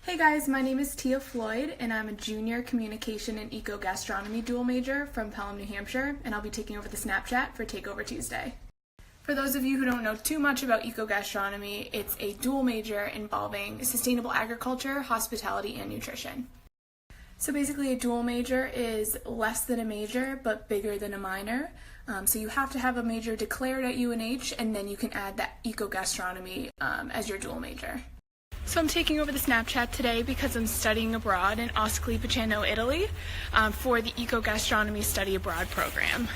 Hey guys, my name is Floyd, and I'm a junior communication and eco-gastronomy dual major from Pelham, New Hampshire, and I'll be taking over the Snapchat for Takeover Tuesday. For those of you who don't know too much about eco-gastronomy, it's a dual major involving sustainable agriculture, hospitality, and nutrition. So basically a dual major is less than a major, but bigger than a minor. So you have to have a major declared at UNH, and then you can add that eco-gastronomy as your dual major. So I'm taking over the Snapchat today because I'm studying abroad in Ascoli, Italy for the Eco-Gastronomy Study Abroad program.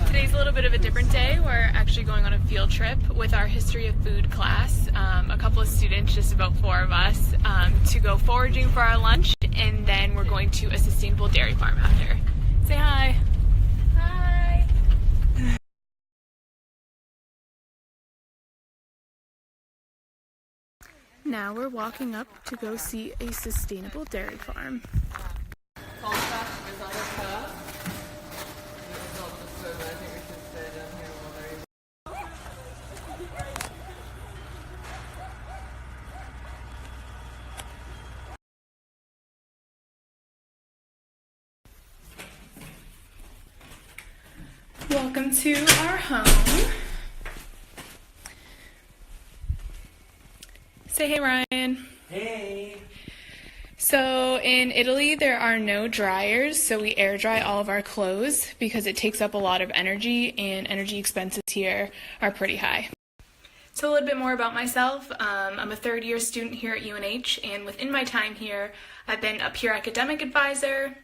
Today's a little bit of a different day. We're actually going on a field trip with our history of food class, a couple of students, just about 4 of us, to go foraging for our lunch, and then we're going to a sustainable dairy farm after. Say hi. Hi. Now we're walking up to go see a sustainable dairy farm. Welcome to our home. Say hey, Ryan. Hey. So in Italy, there are no dryers, so we air dry all of our clothes because it takes up a lot of energy, and energy expenses here are pretty high. So a little bit more about myself. I'm a third-year student here at UNH, and within my time here, I've been a peer academic advisor.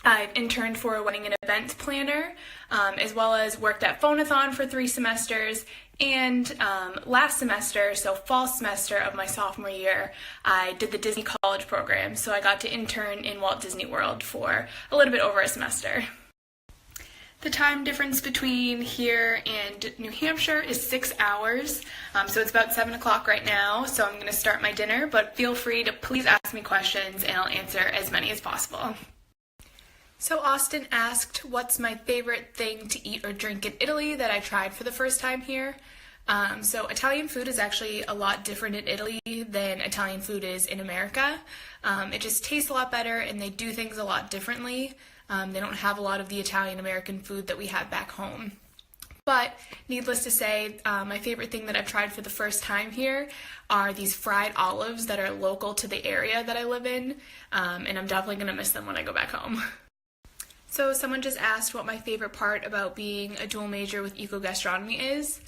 I've interned for a wedding and events planner, as well as worked at Phonathon for 3 semesters, and last semester, so fall semester of my sophomore year, I did the Disney College program, so I got to intern in Walt Disney World for a little bit over a semester. The time difference between here and New Hampshire is 6 hours, so it's about 7 o'clock right now, so I'm going to start my dinner, but feel free to please ask me questions and I'll answer as many as possible. So Austin asked, what's my favorite thing to eat or drink in Italy that I tried for the first time here? So Italian food is actually a lot different in Italy than Italian food is in America. It just tastes a lot better, and they do things a lot differently. They don't have a lot of the Italian-American food that we have back home. But needless to say, my favorite thing that I've tried for the first time here are these fried olives that are local to the area that I live in, and I'm definitely going to miss them when I go back home. So someone just asked what my favorite part about being a dual major with eco-gastronomy is.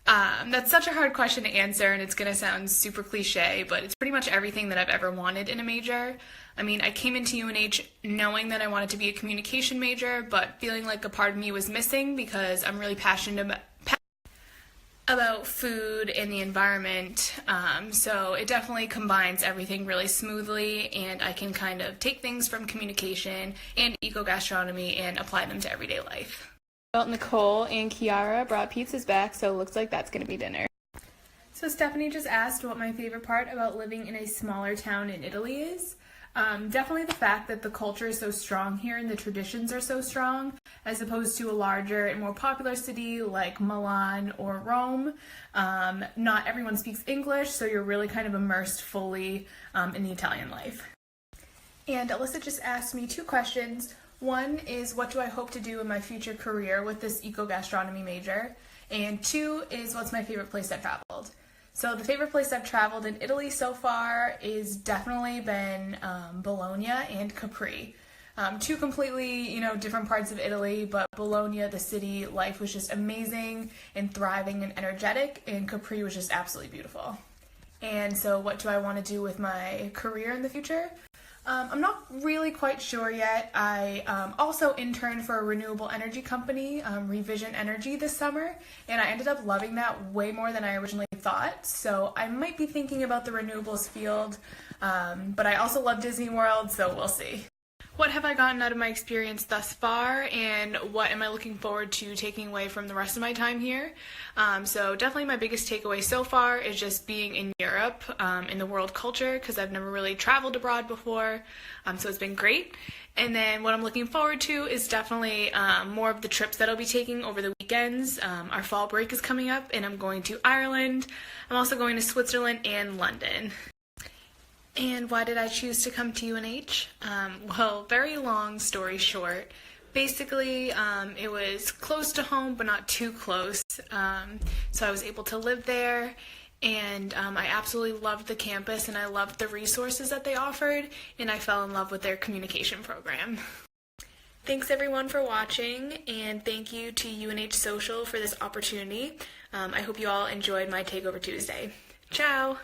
That's such a hard question to answer, and it's going to sound super cliche, but it's pretty much everything that I've ever wanted in a major. I mean, I came into UNH knowing that I wanted to be a communication major, but feeling like a part of me was missing because I'm really passionate about food and the environment, so it definitely combines everything really smoothly, and I can kind of take things from communication and eco-gastronomy and apply them to everyday life. Well, Nicole and Kiara brought pizzas back, so it looks like that's going to be dinner. So Stephanie just asked what my favorite part about living in a smaller town in Italy is. Definitely the fact that the culture is so strong here and the traditions are so strong, as opposed to a larger and more popular city like Milan or Rome. Not everyone speaks English, so you're really kind of immersed fully in the Italian life. And Alyssa just asked me 2 questions. One is, what do I hope to do in my future career with this eco-gastronomy major? And 2 is, what's my favorite place I've traveled? So the favorite place I've traveled in Italy so far is definitely been Bologna and Capri. 2 completely, different parts of Italy, but Bologna, the city life was just amazing and thriving and energetic, and Capri was just absolutely beautiful. And so what do I want to do with my career in the future? I'm not really quite sure yet. I also interned for a renewable energy company, Revision Energy, this summer, and I ended up loving that way more than I originally thought. So I might be thinking about the renewables field, but I also love Disney World, so we'll see. What have I gotten out of my experience thus far, and what am I looking forward to taking away from the rest of my time here? So definitely my biggest takeaway so far is just being in Europe, in the world culture, because I've never really traveled abroad before, so it's been great. And then what I'm looking forward to is definitely more of the trips that I'll be taking over the weekends. Our fall break is coming up, and I'm going to Ireland. I'm also going to Switzerland and London. And why did I choose to come to UNH? Well, very long story short. Basically, it was close to home, but not too close. So I was able to live there, and I absolutely loved the campus, and I loved the resources that they offered, and I fell in love with their communication program. Thanks everyone for watching, and thank you to UNH Social for this opportunity. I hope you all enjoyed my Takeover Tuesday. Ciao!